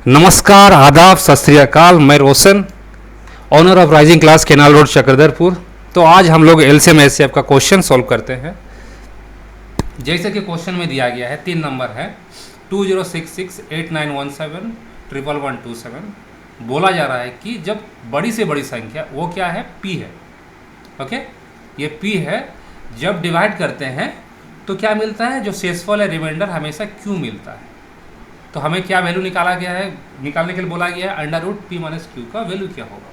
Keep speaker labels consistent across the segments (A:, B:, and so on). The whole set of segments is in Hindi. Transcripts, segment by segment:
A: नमस्कार, आदाब, सत श्री अकाल। मैं Roshan, owner of rising class canal road Chakradharpur. तो आज हम लोग एलसीएम एचसीएफ का क्वेश्चन सॉल्व करते हैं। जैसे कि क्वेश्चन में दिया गया है 3 नंबर है 206689171127। बोला जा रहा है कि जब बड़ी से बड़ी संख्या वो क्या है, पी है। ओके, ये पी है। जब डिवाइड करते हैं तो क्या मिलता है, जो शेषफल है रिमाइंडर हमेशा क्यू मिलता है। तो हमें क्या वैल्यू निकाला गया है, निकालने के लिए बोला गया है under root P minus Q का वैल्यू क्या होगा।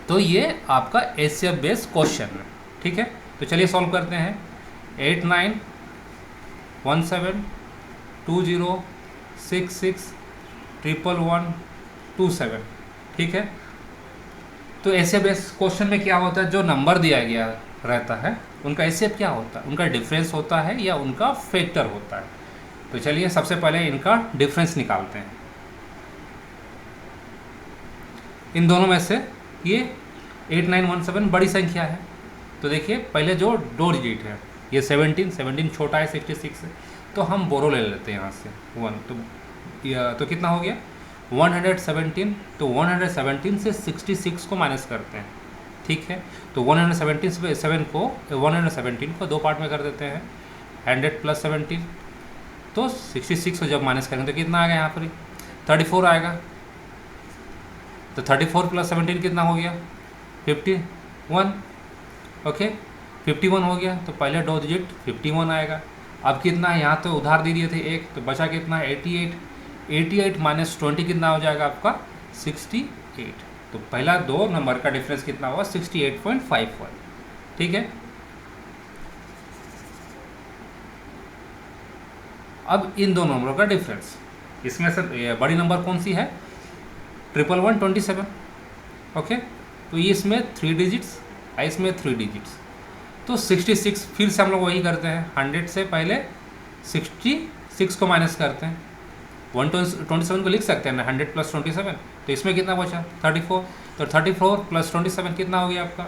A: तो ये आपका एचसीएफ बेस्ड क्वेश्चन है, ठीक है। तो चलिए सॉल्व करते हैं। 891720661127, ठीक है। तो एचसीएफ बेस्ड क्वेश्चन में क्या होता है, जो नंबर दिया गया रहता है उनका एचसीएफ क्या होता है, उनका डिफरेंस होता है या उनका फैक्टर होता है। तो चलिए सबसे पहले इनका डिफरेंस निकालते हैं। इन दोनों में से ये 8917 बड़ी संख्या है, तो देखिए पहले जो 2 डिजिट है ये 17 छोटा है 66 से, तो हम बोरो ले लेते हैं यहाँ से 1। तो कितना हो गया 117। तो 117 से 66 को माइनस करते हैं, ठीक है। तो 117 को 2 पार्ट में कर देते हैं। 100 + 17, तो 66 को जब माइनस करेंगे तो कितना आ गया यहाँ पर 34 आएगा। तो 34 + 17 कितना हो गया 51। ओके, 51 हो गया। तो पहले 2 डिजिट 51 आएगा। अब कितना है, यहाँ तो उधार दे दिए थे 1, तो बचा कितना 88 माइनस 20 कितना हो जाएगा आपका 68। तो पहला 2 नंबर का डिफरेंस कितना हुआ 68.51, ठीक है। अब इन दो नंबरों का डिफरेंस, इसमें से बड़ी नंबर कौन सी है 1127। ओके, तो ये इसमें 3 डिजिट्स, इसमें 3 डिजिट्स, तो 66। फिर से हम लोग वही करते हैं, 100 से पहले 66 को माइनस करते हैं। 127 को लिख सकते हैं ना 100 + 27। तो इसमें कितना बचा 34। तो 34 + 27 कितना हो गया आपका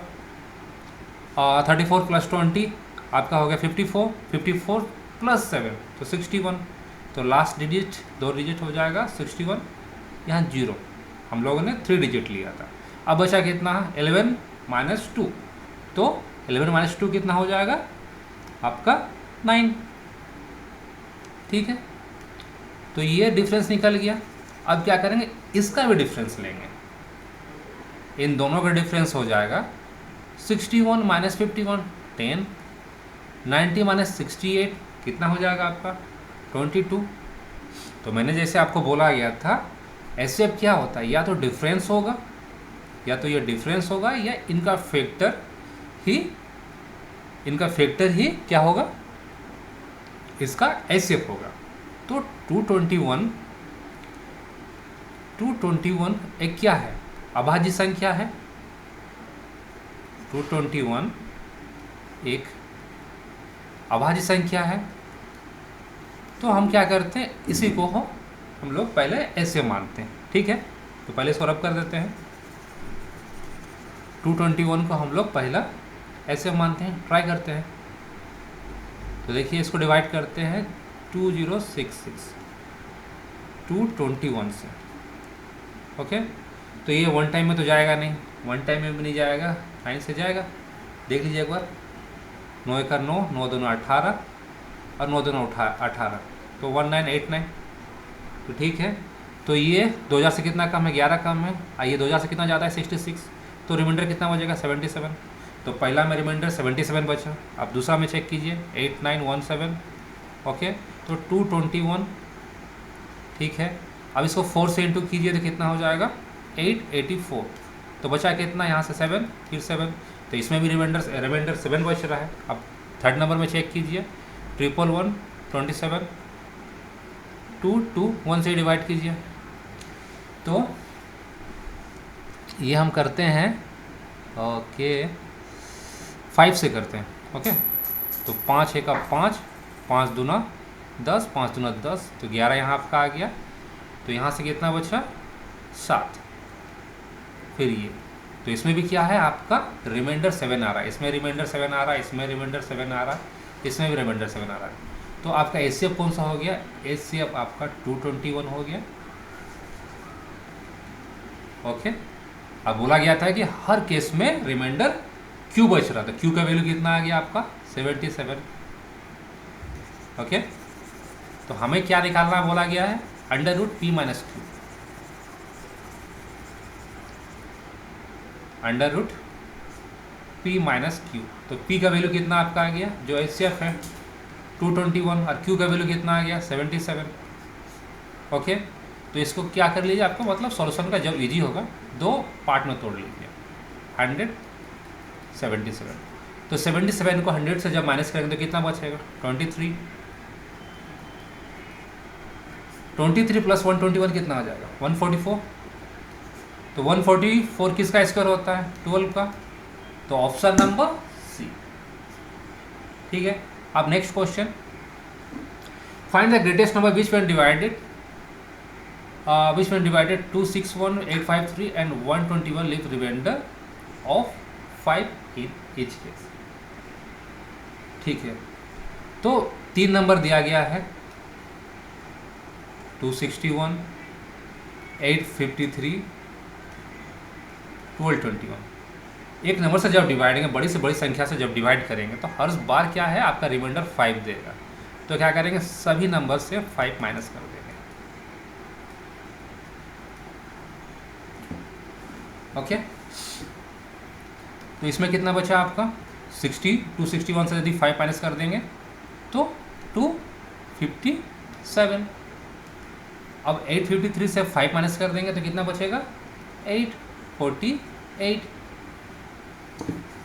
A: 34 + 20 आपका हो गया 54 + 7 तो 61। तो लास्ट डिजिट 2 डिजिट हो जाएगा 61, यहाँ 0। हम लोगों ने 3 डिजिट लिया था। अब बचा कितना 11 - 2, तो 11 - 2 कितना हो जाएगा आपका 9, ठीक है। तो ये डिफरेंस निकल गया। अब क्या करेंगे, इसका भी डिफरेंस लेंगे। इन दोनों का डिफरेंस हो जाएगा 61 - 51 10, 90 - 68 कितना हो जाएगा आपका 22। तो मैंने जैसे आपको बोला गया था एचसीएफ क्या होता है, या तो डिफरेंस होगा, या तो ये डिफरेंस होगा, या इनका फैक्टर ही क्या होगा, इसका एचसीएफ होगा। तो 221 एक क्या है, अभाज्य संख्या है। 221 एक अभाज्य संख्या है। तो हम क्या करते हैं, इसी को हम लोग पहले ऐसे मानते हैं, ठीक है। तो पहले इसको रब कर देते हैं। 221 को हम लोग पहला ऐसे मानते हैं, ट्राई करते हैं। तो देखिए इसको डिवाइड करते हैं 2066 221 से। ओके, तो ये 1 टाइम में तो जाएगा नहीं, 1 टाइम में भी नहीं जाएगा, 9 से जाएगा। देख लीजिए एक बार, 9 × 9, 9 दूना 18 और 9 दूना 18, तो 1989। तो ठीक है। तो ये 2000 से कितना कम है 11 कम है। आइए 2000 से कितना ज़्यादा है 66। तो रिमाइंडर कितना बचेगा 77। तो पहला में रिमाइंडर 77 बचा। अब दूसरा में चेक कीजिए 8917। ओके, तो 221, ठीक है। अब इसको 4 से इंटू कीजिए तो कितना हो जाएगा 884। तो बचा कितना यहाँ से 7, फिर 7। तो इसमें भी रिमाइंडर 7 बच रहा है। अब थर्ड नंबर में चेक कीजिए 111 27 221 से डिवाइड कीजिए। तो ये हम करते हैं ओके 5 से करते हैं। ओके, तो 5 × 5, 5 दूना 10, 5 दूना 10, तो 11 यहाँ आपका आ गया। तो यहाँ से कितना बचा 7। फिर ये, तो इसमें भी क्या है आपका रिमाइंडर 7 आ रहा है, इसमें रिमाइंडर 7 आ रहा है, इसमें रिमाइंडर 7 आ रहा है, इसमें भी रिमाइंडर 7 आ रहा है। तो आपका HCF कौन सा हो गया, HCF आपका 221 हो गया। ओके, अब बोला गया था कि हर केस में रिमाइंडर Q बच रहा था, Q का वैल्यू कितना आ गया आपका 77। ओके, तो हमें क्या निकालना बोला गया है, √P - Q, √P - Q। तो P का वैल्यू कितना आपका आ गया, जो HCF है 221, और Q का वैल्यू कितना आ गया 77। ओके, तो इसको क्या कर लीजिए, आपको मतलब सॉल्यूशन का जब इजी होगा दो पार्ट में तोड़ लीजिए। 177, तो 77 को 100 से जब माइनस करेंगे तो कितना बचेगा 23। 23 + 121 कितना आ जाएगा 144। तो 144 किसका स्क्वायर होता है 12 का, तो ऑप्शन नंबर सी। ठीक है, अब next question, find the greatest number which when divided 261, 853 and 121 leave remainder of 5 in each case। ठीक है, तो 3 नंबर दिया गया है 261, 853, 1221। एक नंबर से जब डिवाइड करेंगे, बड़ी से बड़ी संख्या से जब डिवाइड करेंगे तो हर बार क्या है आपका रिमाइंडर 5 देगा। तो क्या करेंगे, सभी नंबर से 5 माइनस कर देंगे। ओके, तो इसमें कितना बचा आपका 60, 261 से यदि 5 माइनस कर देंगे तो 257। अब 853 से 5 माइनस कर देंगे तो कितना बचेगा 848।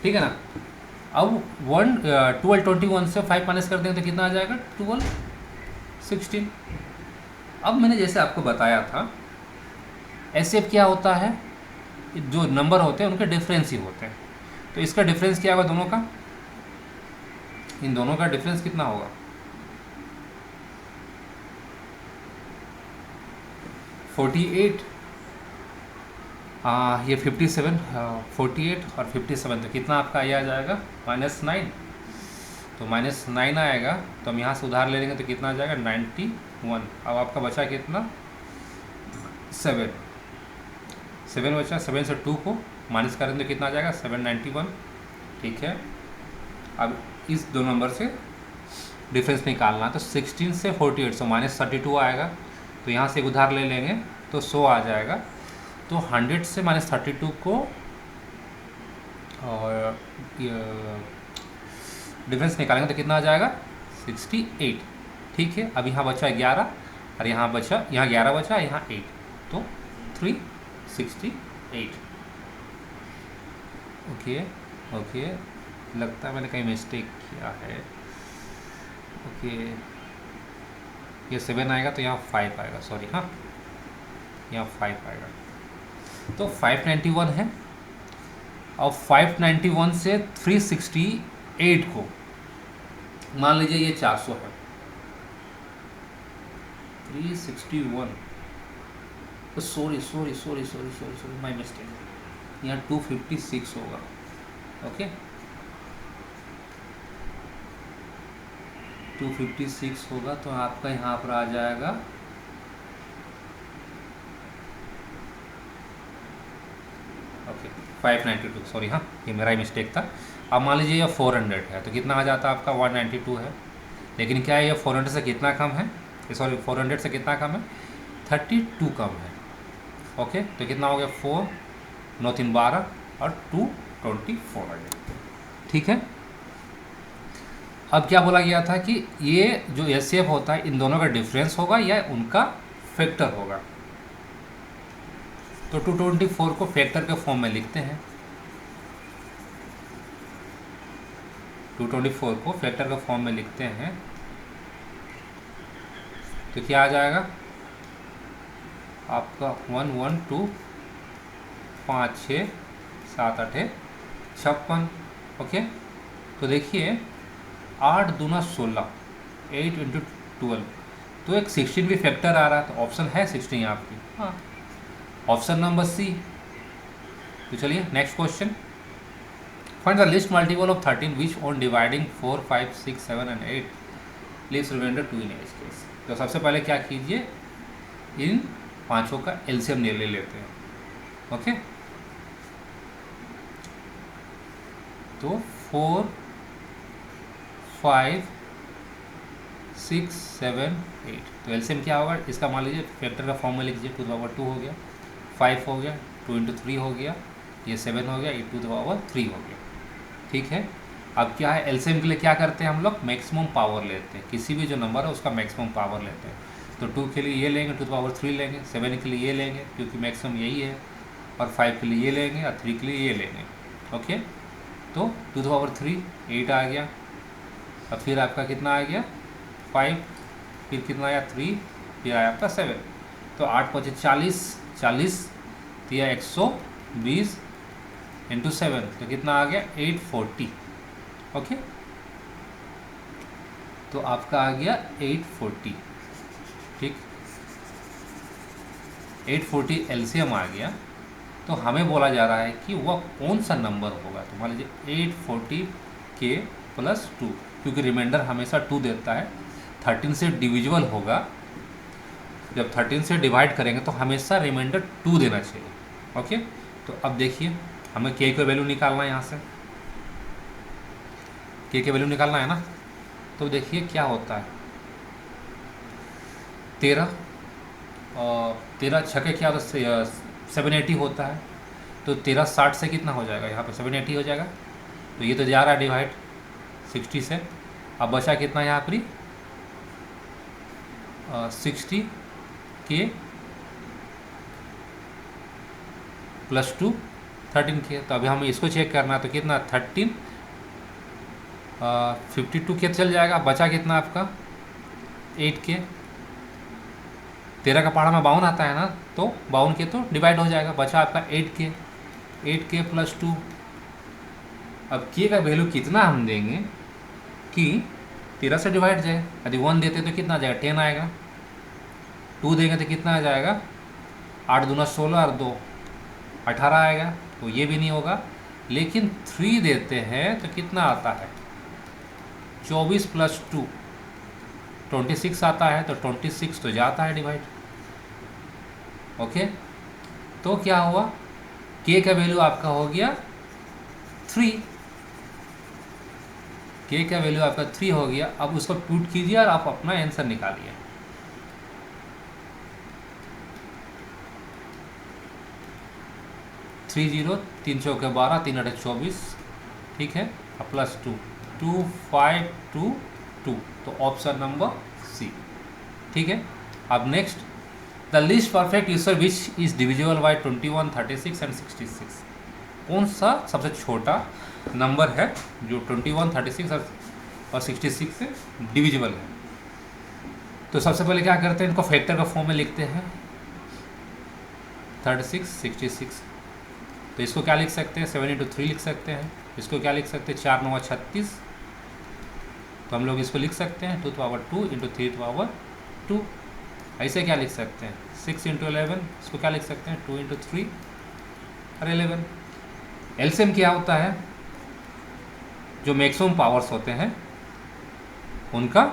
A: ठीक है ना। अब 1221 से 5 माइनस कर देंगे तो कितना आ जाएगा 1216। अब मैंने जैसे आपको बताया था HCF क्या होता है, जो नंबर होते हैं उनके डिफरेंस ही होते हैं। तो इसका डिफरेंस क्या होगा दोनों का, इन दोनों का डिफरेंस कितना होगा 48, ये 57, 48 और 57, तो कितना आपका ये आ जाएगा -9। तो -9 आएगा, तो हम यहाँ से उधार ले लेंगे तो कितना आ जाएगा 91। अब आपका बचा कितना 7 बचा, 7 से 2 को माइनस करेंगे तो कितना आ जाएगा 791। ठीक है, अब इस दो नंबर से डिफरेंस निकालना है, तो 16 से 48 सो -32 आएगा। तो यहाँ से उधार ले लेंगे तो 100 आ जाएगा। तो 100 से -32 को और डिफरेंस निकालेंगे तो कितना आ जाएगा 68। ठीक है, अब यहाँ बचा 11 और यहाँ 11 बचा, यहाँ 8, तो 368। ओके, लगता है मैंने कहीं मिस्टेक किया है। ओके, ये 7 आएगा तो यहाँ 5 आएगा, सॉरी, हाँ यहाँ 5 आएगा, तो 591 है। और 591 से 368 को मान लीजिए ये 400 है, 361, तो सॉरी माय मिस्टेक, यहाँ 256 होगा। ओके, 256 होगा, तो आपका यहाँ पर आ जाएगा ओके 592, सॉरी, हाँ ये मेरा ही मिस्टेक था। अब मान लीजिए ये 400 है, तो कितना आ जाता है आपका 192 है। लेकिन क्या है, ये 400 से कितना कम है, सॉरी 400 से कितना कम है 32 कम है। ओके, तो कितना हो गया 4, 9 3 12 और 224 आ गया। ठीक है, अब क्या बोला गया था कि ये जो HCF होता है इन दोनों का डिफरेंस होगा या उनका फैक्टर होगा। तो 224 को फैक्टर के फॉर्म में लिखते हैं, 224 को फैक्टर के फॉर्म में लिखते हैं, तो क्या आ जाएगा आपका 1 1 2 5 6 7 8 56। ओके, तो देखिए 8 दूना 16, 8 × 12, तो एक 16 भी फैक्टर आ रहा है, तो ऑप्शन है 16 आपकी, हाँ ऑप्शन नंबर सी। तो चलिए next question, find the least multiple of 13 which on dividing 4 5 6 7 and 8 leaves remainder 2 in each case. तो सबसे पहले क्या कीजिए, इन पांचों का एलसीएम ले लेते हैं। ओके, तो 4 5 6 7 8, तो एलसीएम क्या होगा इसका, मान लीजिए फैक्टर का फॉर्म में लिख लीजिए, 2 to the power 2 हो गया, 5 हो गया, 2 into 3 हो गया, ये 7 हो गया, 8 to the power 3 हो गया। ठीक है, अब क्या है, एलसीएम के लिए क्या करते हैं हम लोग, मैक्सिमम पावर लेते हैं, किसी भी जो नंबर है उसका मैक्सिमम पावर लेते हैं। तो 2 के लिए ये लेंगे, 2 to the power 3 लेंगे, 7 के लिए ये लेंगे क्योंकि मैक्सिमम यही है, और 5 के लिए ये लेंगे, और 3 के लिए ये लेंगे। ओके, तो 2 to the power 3 8 आ गया, और फिर आपका कितना आ गया 5, फिर कितना आया 3, फिर आया आपका 7, तो 8 5 40, 40 दिया 120 इंटू 7, तो कितना आ गया 840। ओके, तो आपका आ गया 840। ठीक, 840 एलसीएम आ गया। तो हमें बोला जा रहा है कि वह कौन सा नंबर होगा, तो मान लीजिए 840 के प्लस 2, क्योंकि रिमाइंडर हमेशा 2 देता है, 13 से डिविजिबल होगा, जब 13 से डिवाइड करेंगे तो हमेशा रिमाइंडर 2 देना चाहिए। ओके, तो अब देखिए हमें के का वैल्यू निकालना है, यहाँ से के का वैल्यू निकालना है ना, तो देखिए क्या होता है, 13 और 13 छके क्या होता है 780 होता है, तो 13 60 से कितना हो जाएगा, यहाँ पे 780 हो जाएगा, तो ये तो जा रहा है डिवाइड 60 से। अब बचा कितना यहाँ पर 60 के प्लस 2 13 के, तो अभी हमें इसको चेक करना है, तो कितना 13 52 के चल जाएगा, बचा कितना आपका 8 के, 13 का पहाड़ा में 52 आता है ना, तो 52 के तो डिवाइड हो जाएगा, बचा आपका 8 के प्लस 2। अब के का वैल्यू कितना हम देंगे कि 13 से डिवाइड जाए, यदि 1 देते तो कितना आ जाएगा 10 आएगा, 2 देंगे तो कितना आ जाएगा 8 दूना 16 और 2 18 आएगा, तो ये भी नहीं होगा। लेकिन 3 देते हैं तो कितना आता है 24 प्लस 2 26 आता है, तो 26 तो जाता है डिवाइड। ओके, तो क्या हुआ, के का वैल्यू आपका हो गया 3, के का वैल्यू आपका 3 हो गया। अब उसको पुट कीजिए और आप अपना आंसर निकालिए। थ्री 0 3 चौके 12 3 8 24, ठीक है, अब प्लस 2 2 5 2 2, तो ऑप्शन नंबर सी। ठीक है, अब next, the least perfect user which is divisible by 21 36 and 66, कौन सा सबसे छोटा नंबर है जो 21 36 और 66 से डिविजिबल है। तो सबसे पहले क्या करते हैं, इनको फैक्टर का फॉर्म में लिखते हैं, 36 66, तो इसको क्या लिख सकते हैं 7 into 3 लिख सकते हैं, इसको क्या लिख सकते हैं 4 9 36, तो हम लोग इसको लिख सकते हैं 2 to the power 2 into 3 to the power 2। ऐसे क्या लिख सकते हैं 6 into 11, इसको क्या लिख सकते हैं 2 into 3 और 11। एलसीएम क्या होता है, जो मैक्सिमम पावर्स होते हैं उनका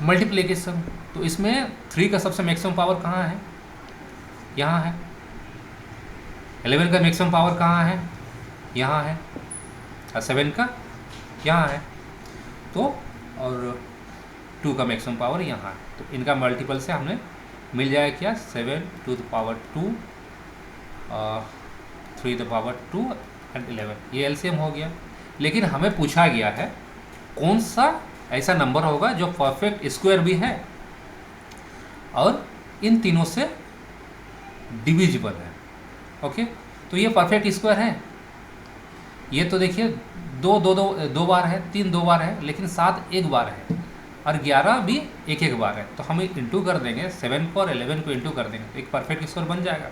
A: मल्टीप्लिकेशन। तो इसमें 3 का सबसे मैक्सिमम पावर कहाँ है, यहाँ है। 11 का मैक्सिमम पावर कहाँ है, यहाँ है, और 7 का यहाँ है, तो और 2 का मैक्सिमम पावर यहाँ है। तो इनका मल्टीपल से हमने मिल जाएगा क्या 7 to the power 2 3 to the power 2 and 11, ये एलसीएम हो गया। लेकिन हमें पूछा गया है कौन सा ऐसा नंबर होगा जो परफेक्ट स्क्वायर भी है और इन तीनों से डिविजिबल है। ओके, तो ये परफेक्ट स्क्वायर है। ये तो देखिए 2 बार है, 3 2 बार है, लेकिन 7 1 बार है, और 11 भी 1 1 बार है। तो हम इंटू कर देंगे 7 को और 11 को इंटू कर देंगे, तो एक परफेक्ट स्क्वायर बन जाएगा,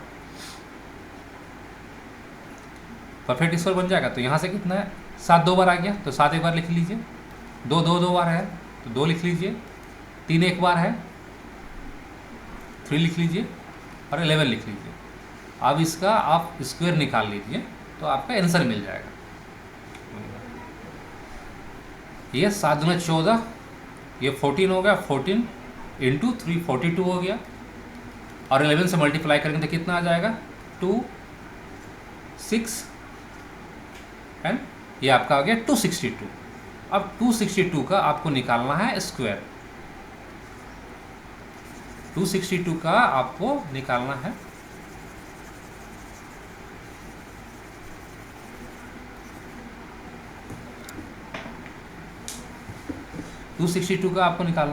A: परफेक्ट स्क्वायर बन जाएगा। तो यहाँ से कितना है 7 2 बार आ गया, तो 7 1 बार लिख लीजिए, 2 2 2 बार है तो 2 लिख लीजिए, 3 1 बार है 3 लिख लीजिए, और 11 लिख लीजिए। अब इसका आप स्क्वायर निकाल लीजिए तो आपका आंसर मिल जाएगा। ये 7 दूना 14, ये 14 हो गया, 14 इंटू 3 42 हो गया, और 11 से मल्टीप्लाई करेंगे तो कितना आ जाएगा 2 6 एंड ये आपका आ गया 262। अब 262 का आपको निकालना है स्क्वायर, 262 का आपको निकालना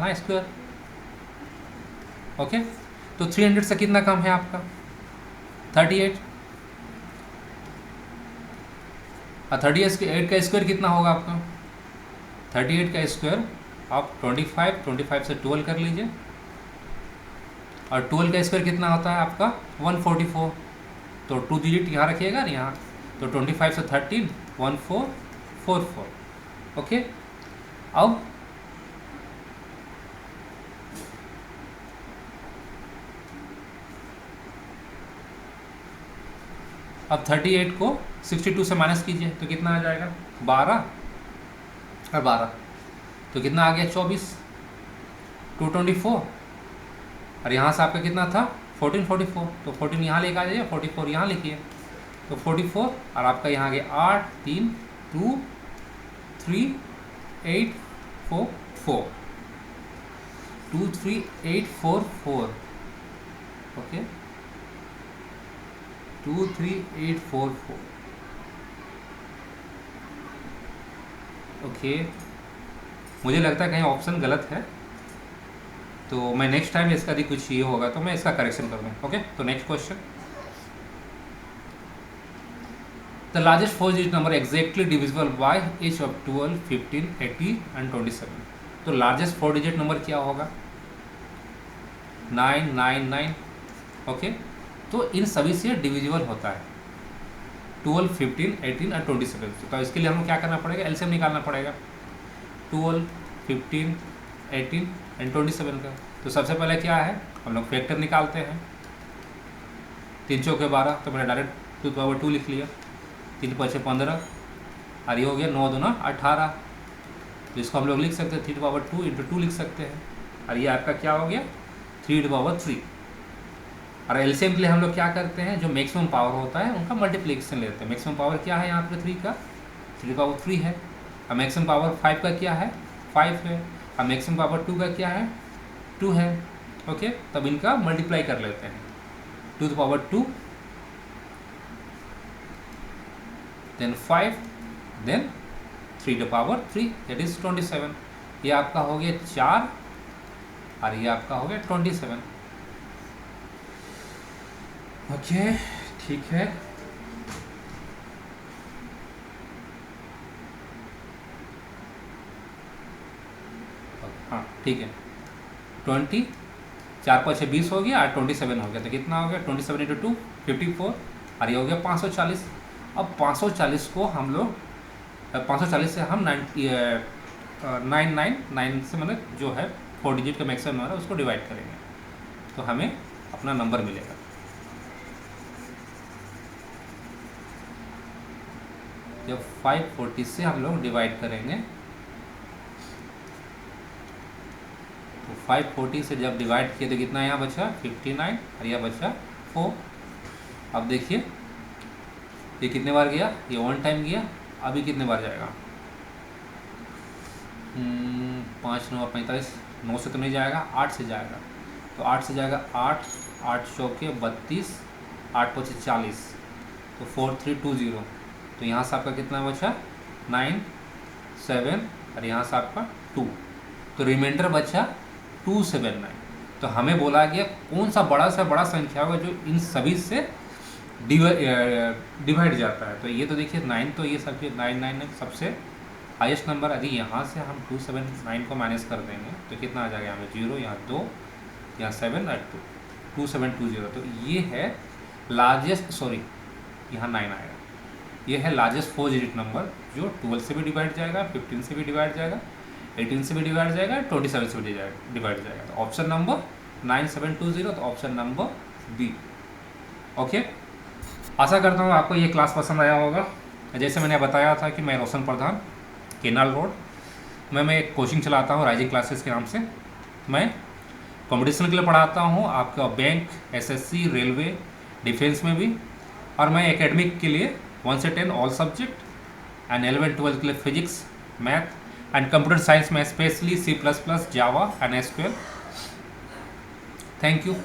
A: है स्क्वायर। ओके, तो 300 से कितना कम है आपका 38, और 38 का स्क्वायर कितना होगा आपका 38 का स्क्वायर आप 25 से 12 कर लीजिए, और 12 का स्क्वायर कितना होता है आपका 144, तो 2 डिजिट यहाँ रखिएगा ना यहाँ, तो 25 से 13 1444। ओके, अब 38 को 62 से माइनस कीजिए तो कितना आ जाएगा 12 और 12, तो कितना आ गया 24, 224, और यहाँ से आपका कितना था 1444, तो 14 यहाँ लेकर आ जाइए, 44 यहाँ लिखिए, तो 44 और आपका यहाँ आ गया 8 3 2 3 8 4 4 2 3 8 4 4। ओके, 2 3 8 4 4। ओके, मुझे लगता है कहीं ऑप्शन गलत है, तो मैं नेक्स्ट टाइम इसका भी कुछ ये होगा तो मैं इसका करेक्शन कर दूँ। ओके, तो next question, the largest 4 digit number exactly divisible by each of 12 15 80 and 27। तो लार्जेस्ट 4 डिजिट नंबर क्या होगा 999। ओके, तो इन सभी से डिविजिबल होता है 12 15 18 और 27। तो इसके लिए हमें क्या करना पड़ेगा एलसीएम निकालना पड़ेगा 12 15 18 एंड 27 का। तो सबसे पहले क्या है हम लोग फैक्टर निकालते हैं, 3 चौके 12, तो मैंने डायरेक्ट 2 पावर 2 लिख लिया, 3 5 15, और ये हो गया 9 दूना 18, तो इसको हम लोग लिख सकते हैं 3 पावर 2 इंटू 2 लिख सकते हैं, और ये आपका क्या हो गया 3 पावर 3। और एलसीएम के लिए हम लोग क्या करते हैं जो मैक्सिमम पावर होता है उनका मल्टीप्लिकेशन लेते हैं। मैक्सिमम पावर क्या है यहाँ पे 3 का 3 पावर 3 है, और मैक्सिमम पावर 5 का क्या है 5 है, और मैक्सिमम पावर 2 का क्या है 2 है। ओके, तब इनका मल्टीप्लाई कर लेते हैं 2 power 2 then 5 then 3 power 3 that is 27। ये आपका हो गया 4 और ये आपका हो गया 27। ओके, ठीक है, हाँ ठीक है, 20 4 5 20 हो गया और 27 हो गया, तो कितना हो गया 27 इंटू 2 54, और ये हो गया 540। अब 540 को हम लोग 540 से हम 999 से मतलब जो है 4 डिजिट का मैक्सिमम नंबर है उसको डिवाइड करेंगे, तो हमें अपना नंबर मिलेगा। जब 540 से हम लोग डिवाइड करेंगे तो 540 से जब डिवाइड किए तो कितना यहाँ बचा 59, और यह बचा 4। अब देखिए ये कितने बार गया, ये 1 टाइम गया, अभी कितने बार जाएगा 5 9 45, 9 से तो नहीं जाएगा 8 से जाएगा, तो 8 से जाएगा 8 8 चौके 32, 8 5 40, तो 4320, तो यहाँ से आपका कितना बचा 9 7, और यहाँ से आपका 2, तो रिमाइंडर बचा 279। तो हमें बोला गया कौन सा बड़ा से बड़ा संख्या होगा जो इन सभी से डिवाइड जाता है। तो ये तो देखिए 9, तो ये सबसे 999 सबसे हाईएस्ट नंबर। यदि यहाँ से हम 279 को माइनस कर देंगे तो कितना आ जाएगा, यहाँ में 0, यहाँ 2, यहाँ 7 और 2, 2720। तो ये है लार्जेस्ट, सॉरी यहाँ 9 आएगा, ये है लार्जेस्ट 4 डिजिट नंबर जो 12 से भी डिवाइड जाएगा, 15 से भी डिवाइड जाएगा, 18 से भी डिवाइड जाएगा, 27 से भी डिवाइड जाएगा। तो ऑप्शन नंबर 9720, तो ऑप्शन नंबर बी। ओके, आशा करता हूँ आपको ये क्लास पसंद आया होगा। जैसे मैंने बताया था कि मैं रोशन प्रधान, केनाल रोड, मैं एक कोचिंग चलाता हूँ राइजिंग क्लासेस के नाम से। मैं कंपटीशन के लिए पढ़ाता हूँ, आपका बैंक, एसएससी, रेलवे, डिफेंस में भी। और मैं एकेडमिक के लिए 1 से 10 ऑल सब्जेक्ट एंड 11-12 के लिए physics, math and computer science में specially C++, Java and SQL। Thank you.